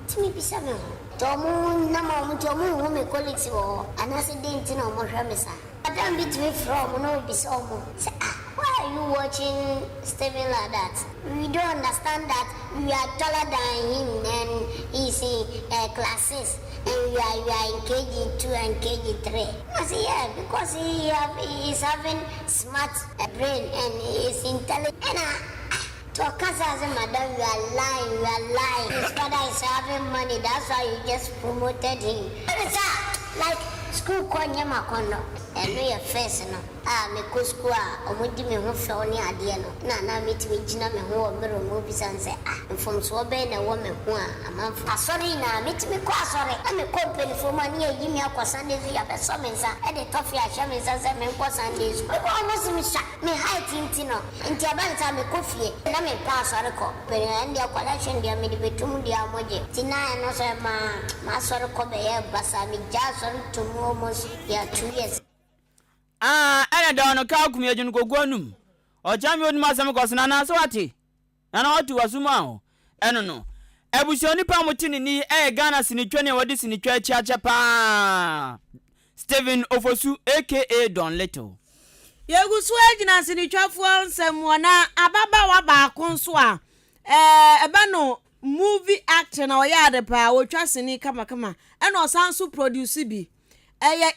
Timmy Pisano, Tomu, Namo, Tomu, woman colleagues, and as a dentino, Mohamesa. I don't beat me from no bisomo. Why are you watching Stephen like that? We don't understand that we are taller than him and he's in classes and we are in KG2 and KG3. I say, yeah, because he is having smart brain and he is intelligent. And to Casa, madam, we are lying. His father is having money, that's why you just promoted him. Like school Konyama Kono, and no your face no. Me go school omudi me ho fe oni ade no. Na meet me gina me ho me movies and say from so be na wo me ho amanfo. Sorry na meet me ko sorry. Na me company for money e yimi akwa Sunday ya be so me nsa. E de toffee a sha me nsa say me ko Sunday. Ko almost me sha. Me height inti no. Inti abanta me ko fie. Na me pa sorry ko. But and dia collection dia me de betum dia moje. Tina no so ma sorry ko be ya basa me ja sorry to almost ya 2 years. Ana da no ka kumye jun ko gwanum. O jami oni masam ko sana so ati. Na na otu wasuma o. Eno no. Ebusioni pa mutini ni Ghana sinitwa ne wodi sinitwa chiache pa. Steven Ofosu aka Don Little. Yegusu ejina sinitwafo nsem wona ababa wa ba konso a eba no movie actor na oyade pa wotwa sini kama eno sanso produce bi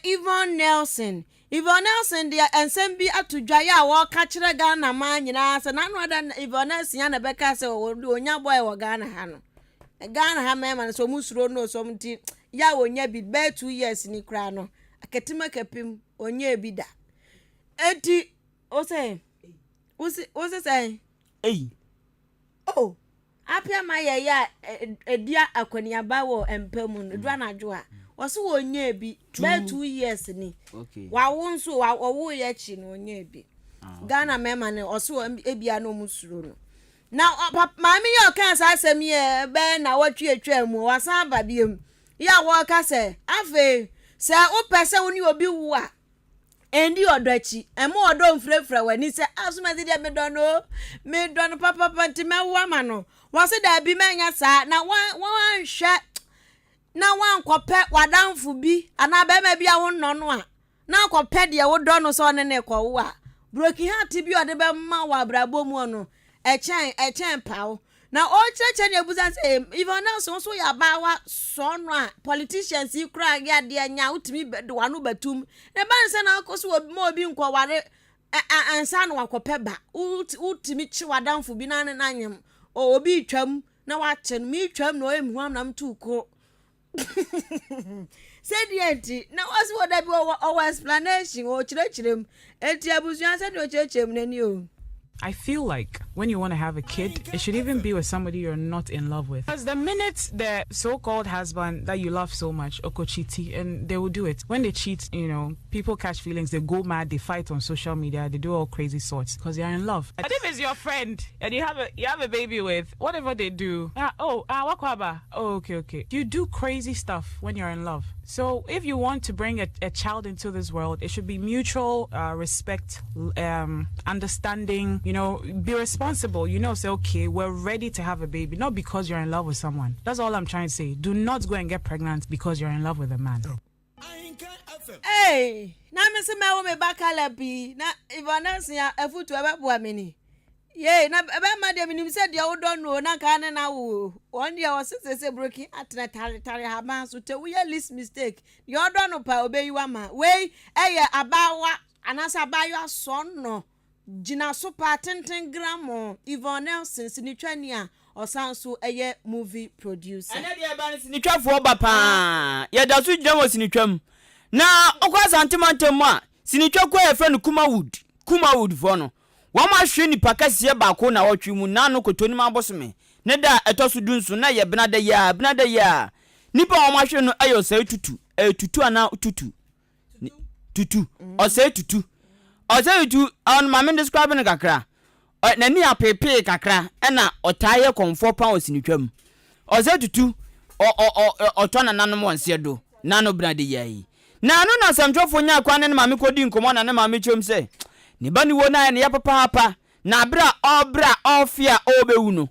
Yvonne Nelson dia ensem bi atudwa ya wo ka kire Ghana ma nyina se na no ada Yvonne Nelson ya na beka se onya boy wo Ghana ha no Ghana ha mema so musuro no so mti ya onya bi be 2 years ni kra no aketima kapim onya bi da enti o say say oh apia ma ya edia akwaniaba wo empemu no dwa na adwo a waso onye bi be 2 years ni okay wa wonso wa wo ye chi no onye bi Ghana mema ne oso ebia no musuro no na maami yo kan sa asem ye be na watwe mu wasan ba biem ya wo ka se afa se wo pese woni obi wu a endi odochi emo odo mfrefre wani se asuma de me don papa nti me wa ma no wose da bi menya sa na wan hwe na wan kope wadanfu bi ana be ma bi a wo nno no a na kope de wo do no so ne ko wo a broken heart bi ode be ma wa brabo mu no echen pawo na o cheche ne buza say even now so ya ba wa so no a politicians yi kra ya de anya utimi do wanu batum ne ban se na akoso obi nko ware ansa no akope ba utimi chi wadanfu bi na anyem obi twam na wa chen mi twam no emhuam na mtu ko said yeti na was what that o explanation o chirechirem enti abusuan said o chirechirem nani o. I feel like when you want to have a kid, it should even be with somebody you're not in love with. Because the minute the so-called husband that you love so much, okochiti, and they will do it. When they cheat, you know, people catch feelings, they go mad, they fight on social media, they do all crazy sorts because they are in love. But if it's your friend and you have a baby with, whatever they do, wakwaba, okay. You do crazy stuff when you're in love. So if you want to bring a child into this world, it should be mutual respect, understanding, you know, be responsible, you know, say, okay, we're ready to have a baby, not because you're in love with someone. That's all I'm trying to say. Do not go and get pregnant because you're in love with a man. Hey, na me se me wo me bakala bi, na Ivana sia afutu ababu ameni. Ye, na ebe ma de minim se de wo don no na ka na wo. One dia was say broken atna tare ha ma so te we list mistake. Your don no pa obey you ama. We abawa anasa abayo son no. Jina super 10 gram Yvonne Nelson sinitwani a osanso movie producer. Ene de ba sinitwafo ba pa. Ye da so jina wo sinitwam. Na okwa santimantem a sinitwa kwa e friend Kumawood for no. Wa ma hwe ni pakasie ba ko na wotwe mu na no kotoni ma bosome. Ne da etoso dunsu na ye benada ya. Nipa wa ma hwe no ayo sai tutu ana tutu. Tutu. O sai tutu. O say tu on mama describe no kakra. na ni apepe kakra na otaye konfo pa osinitwam oze tutu otona nanom wonse do nano brade yayi na no na samtwofo nya kwa ne maame kodi nkomo na ne maame chom se ni bani wo na ne ya papa na bra ofia obewu no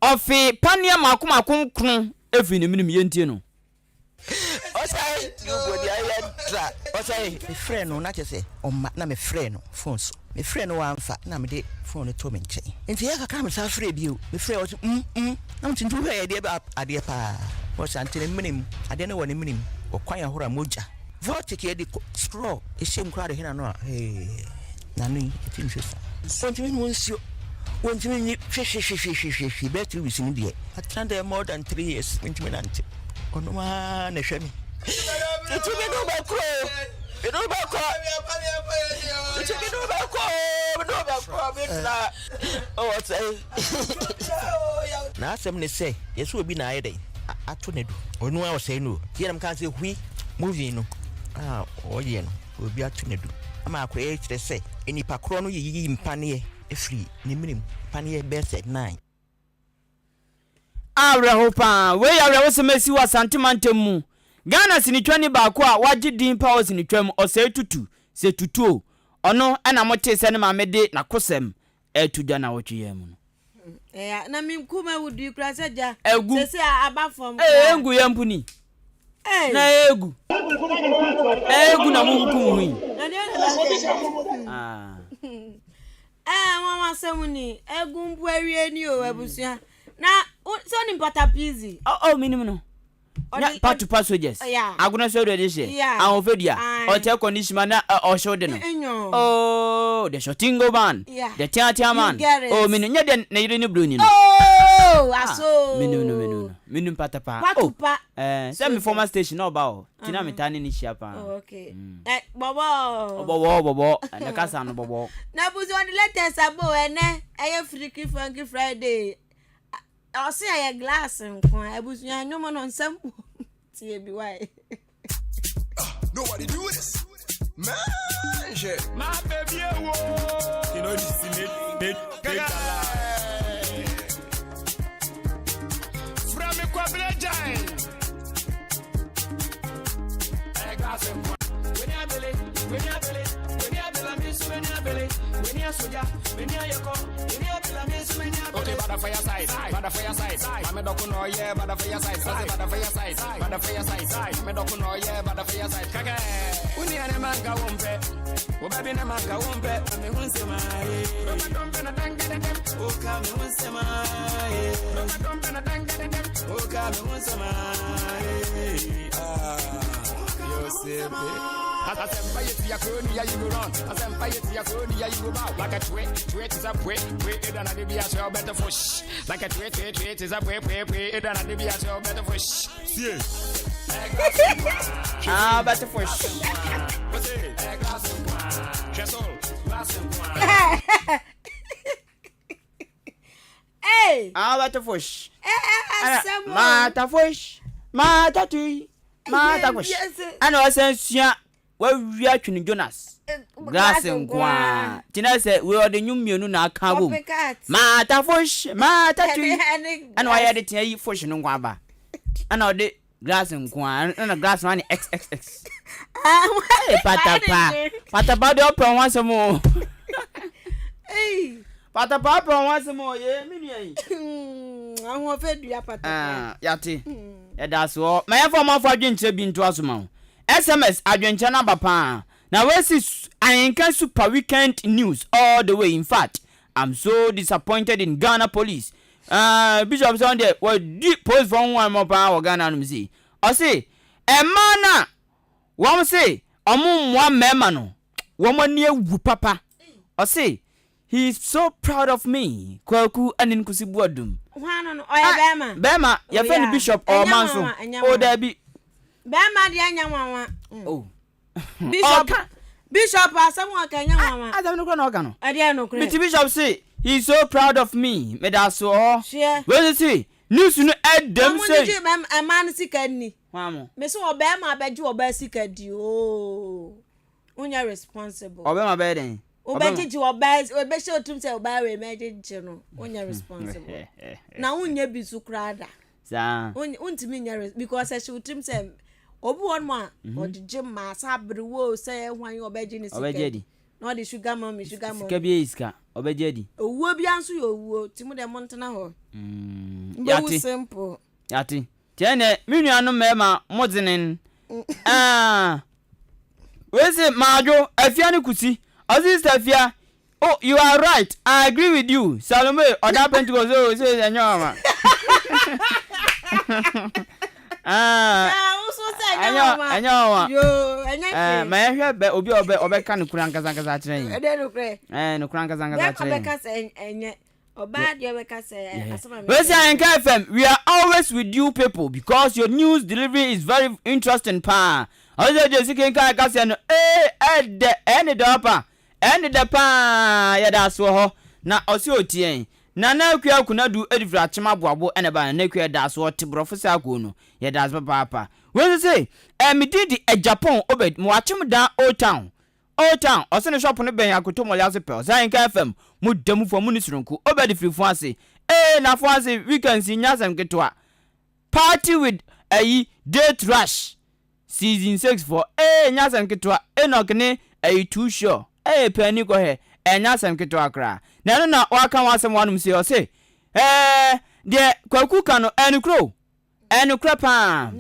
ofi pania makoma konkron efi ne minim yentie no osai you go dia tra osai me friend no na chese omma na me friend no phone so me friend no amfa na me de phone no to me nche enti ya kaka me sa frɛ bio me friend o na me tintu hɛ de ba ade pa o santene minim ade no woni minim o kwan ahora moja vortic ye de straw e shem kra de hina no na no eti nhwesa sontimi mo nsio wontimi ni hwehwehwehwehwe better we sin de atanda more than 3 years wontimi nante ono ma na hwɛ me eti me no ba ko oh say na asem ne say yeso obi na ayede ato ne do onu a say no yem kan say hui movie no oye no obi ato ne do ama akwa kire say enipa kro no yiyi mpane efri ne minim pane be said 9 awre hopa we awre wo semesi wa santimantem mu Ghana sinitwani baako a waje din pa o sinitwam ose tutu se tutu ono na mote se ne maamede na kosem etuda na wotwe mu na mi kuma wudi kura seja se abafom engu yampuni na egu na munku hu mama semuni egu mpu awie ni o abusua na so ni mpata pizi minimum no part to pass soldiers aguna so de she awofedia o te condition na o show de no the shootingo man the theater man minu nya de na yire ni broni no aso minu patapa say me former station no ba o tina me tani ni shia pa okay bobo na kasa no bobo na buzi on the latest abo ene eye freaky funky Friday I see a glass and I was no man on some TBY. Nobody do this. Man, my baby, you know this from a quabre giant. I got some. When you belly, okay, bada for your side. I'm don't know, yeah, bada for your side. Bada for your side. I'm don't know, yeah, bada for your side. Kaka, uni ane manga wompe. Obabi na manga wompe. Me hunse mai. Don't be na tanga dem. Oka me hunse mai. Don't be na tanga dem. Oka me hunse mai. Yo se as I say, it ya crony, ya you go run. As I say, ya crony, ya you go bow. Like a tweet is a wait, it and a be a show better push. Like a tweet is a wait, it and a be a show better push. See, better push. What's it? Hey, better push. Mata push. Mata tui. Mata push. And I say, we are Twin Jonas. Glass and qua. Tina said, we are the new mienu na kabu. Mata fush, mata tree. And why are the fush no guaba? And all the glass and qua and a glass money XXX. Patapa the opera once more. Hey, Patapa once more, yeah, mini. I want to be a patapa. Yati. That's all. My former fortune to be into Asuma. SMS adwenche number pa. Now where's Ahenkan super weekend news all the way. In fact, I'm so disappointed in Ghana police. Bishop Sunday was deep post from one more power Ghana see. I say, a man one say, one memano. Woman near papa. I say, he's so proud of me. Kwaku and Inkusibwadum. Bema, your friend Bishop or Manso. Oh, there be. Bema di anya mama. Oh. Bishop someone can mama. I don't know. I don't know. Bishop say he's so proud of me. Me da so. Well you see, news no add them say. A man sick ni. Mama. Me so obema beju oba sick di. Oh. Unya responsible. Obema be den. Obeji obeshe otum se oba we meje no. Onya responsible. Na unye bisu krada. Sa. Untimi nya because she utum se obu won mo odije ma sabre wo se hwan obeji ni sika. Obejedi. No the sugar mommy. Sika bi iska obejedi. Owuo bi anso yo owuo timu de montana ho. Yati simple. Yati. Tiene minuanu mema modinin. We say Majo afia ni kusi. Aziz afia. Oh, you are right. I agree with you. Salome oda Pentecost say anyoma. Anyoma. Yo, anyake. Ma hwe be obi obeka no kura nkasa kire. Ede no kure. No kura nkasa kire. Obeka say enye. Oba de obeka say asama. We say Ahenkan FM, we are always with you people because your news delivery is very interesting pa. Ozo je Ahenkan Kasiebo no any dopa. Any pa ya da so ho na osi otien. Na akua kuna du edifra chema boabo ene ba na akua da so tibro sa ko no ya da so papa. We say me did Japan obed mo achim da Old Town osene shop no ben akoto mo yase pe Ahenkan FM mu damu fo mu ni surunku obed free fo ase na fo ase weekend si nyasam ketwa party with date rush season 6 for nyasam ketwa enok ne too sure penny go he nyasam ketwa kra na no waka wasem wanum se o se de kwaku ka no enukro pa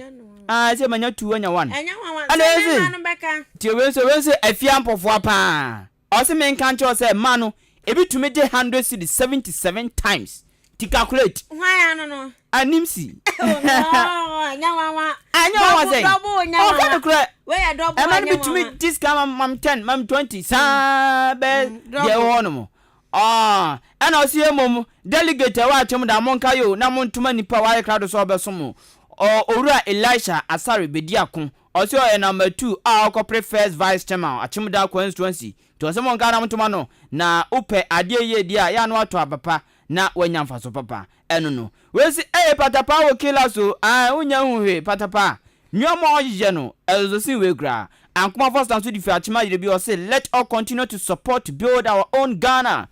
se manya tu anya wan anya wan beka ti we se afia mpofo pa o se men kan cho se manu ebi tumi de 100 cities 77 times ti calculate why no animsi anya wan say o ka kure we ya double anya wan tumi this come mam 10 mam 20 sa be de hono ana o se mom delegate wa atom da monka yo na montuma nipa wa crowd so obesomo Owura Elisha Asari Bediakun also number 2 corporate first vice chairman Achimda constituency to some ngana mutuma no na upe ade ye dia ya no ato abapa na wanyamfa so papa no we si patapa wo kila so unya huhwe patapa nyomo oyije no ezosin we gra ankoma first and so the Achima you be o say let all continue to support to build our own Ghana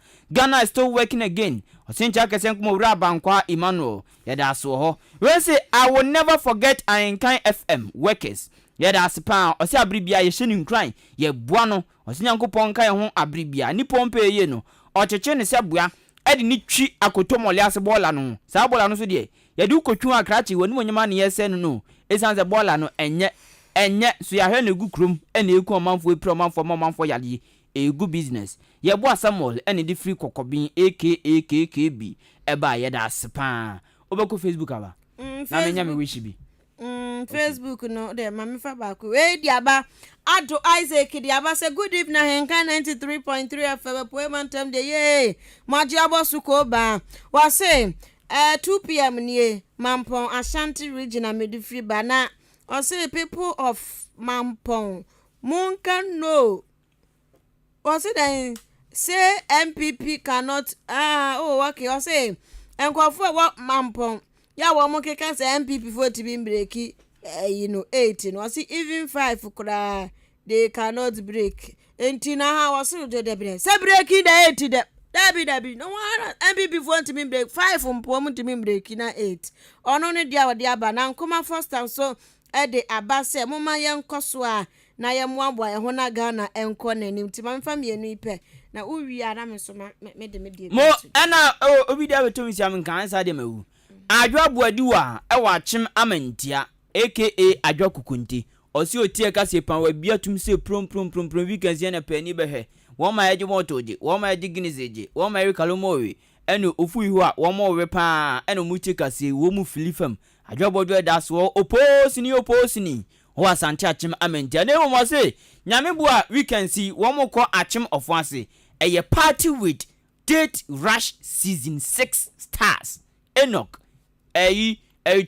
is still working again. Osincha kesen kuma ura bankwa Emmanuel yada so ho. We say I will never forget Ahenkan FM workers. Yada sipa osi abribia ye hye nkran ye boa no osinyankopon kan ho abribia ni pompe ye no ocheche ne sebua edi ni twi akotomole ase bola no. Sa bola no so de ye du kotwu akrachi woni monyama ne yese no esanze bola no enye so ya hwe ne gukrom ene eku omanfo epro omanfo yade egu business ye bo Samuel ene di free kokobin AKB eba ye da spa obeko Facebook aba na menya me wish bi Facebook no de mami fa ba ko we di aba Ado Isaac di aba say good evening Ahenkan 93.3 FM poeman time de ye maji abosu ko ba wa say 2 pm nie Mampong Ashanti region amedi free ba na o say people of Mampong munka no was it then say MPP cannot okay I say enkofo what Mampong ya wo mo keka say MPP for to be breaki 18 was it even 5 kura they cannot break entina ha was do the break say breaki the 80 Dabi no one MPP for to be break 5 mpo to be breaki na 8 ono ne dia wode aba na nkoma first time so de abase moma yenkoso a na yemwabwa ho na Ghana enko nanim ti mamfa mienu ipe na uwi ara me so me de mo ana obi da beto mi am kan sa de mawu adwa boadiwa e wa chim amantia aka adwa kukunti osi otie kase pan wa bia tum se prom weekends ya na pani behe wo ma yaji motoje wo ma yaji ginizeje wo ma rikalomowe eno ofu ihu a wo ma we pa eno mutie kase wo mu filifam adwa bodo da so opposini ho asante achim amentia na emo say nyame bua weekend si wo mo ko achim of ase eye party with date rush season 6 stars Enoch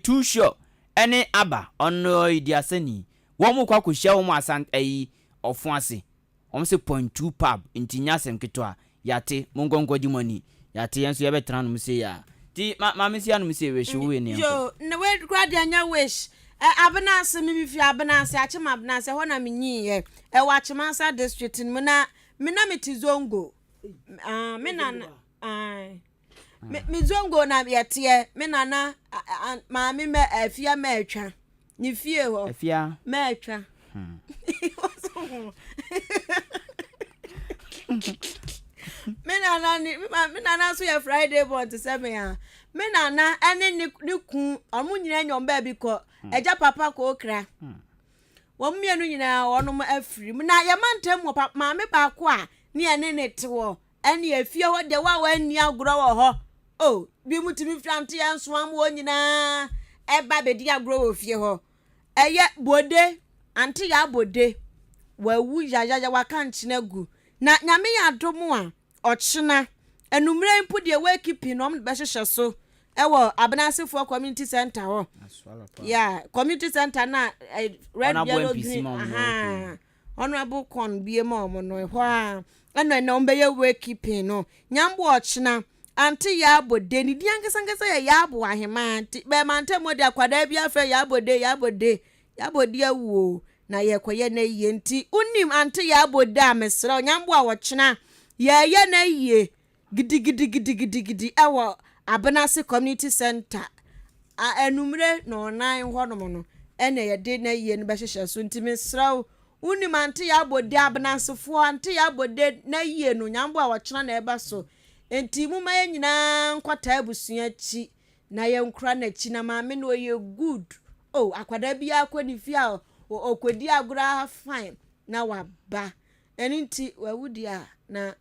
too sure any aba ono idiasani wo mo kwa kohia wo mo asante of ase wo say 0.2 pub intinya semketo a yate mongongo dimoni yate yenso ye betran no say ya ti mamisi anu say we show we ne yo na we grad anya wish abenase mi fi abenase achema abenase ho na menyi e wachemasa district mu na me na metizongo me na me zongo na yete me na ma me afia ma atwa ni fie ho afia ma atwa me na so ya Friday born to say me ya me na ene ni ku omu nyina nyom ba bi ko eja papa ko okra wo mienu nyina wonom afiri na ya mantem wo ma me ba ko a ne ene ne tewo ene afie ho de wa ani agro wo ho oh bi mutimi frante ya nso am wo nyina eba be di agro wo fie ho eye bode anti ya bode wa wu jajaja wa kan chinagu na nyame ya domo a ochina enumre mpu de we keeping no be hwehwe so ewo Abenasefo community center ho yeah community center na red yellow green honorable con bie mo no ho a eno na ombe ye we keeping no nyambo ochina anti ya bode ni diankesangesa ya abo ahema anti be mantemo de akwada bia fe ya bode awuo na ye koye na yiye nti unim anti ya bode amesra nyambo a wochina ye na yiye gidi ewo Abenase community center enumre no nan honom no ene ye de na yiye no be hwehwe so nti mesra unim anti ya bode Abenasefo anti ya bode na yiye no nyambo a wochina na eba so enti muma ye nyina nkwata abusua chi na ye nkura na chi na maame no ye good oh akwada bia akwani fia okwedi agura fine na waba enti wawudi a na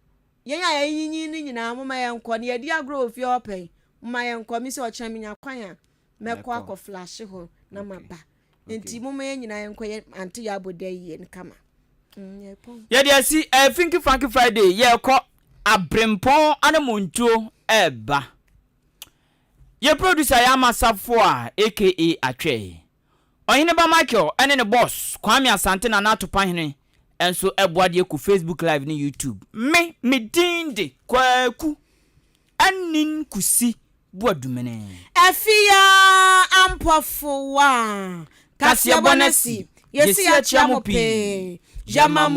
yenya yinyin ni nyina muma ye nkọ na ye di agura ofie open muma ye nkọ mi se o chama nya kwan a mekọ akọ flash ho na maba enti muma ye nyina ye nkọ ye anti ya bode ye nkama ye dia si Funky Friday ye kọ abrempon anamontuo eba ye producer ya Masafo a aka Atwe Ohene ba Michael ene ne boss Kwame Asante na natopa hene enso eboade ku Facebook live ni YouTube me dinde kwaku anin kusi boadumene afia ampofo wa Kasiebo nasi yesi ya chamope jama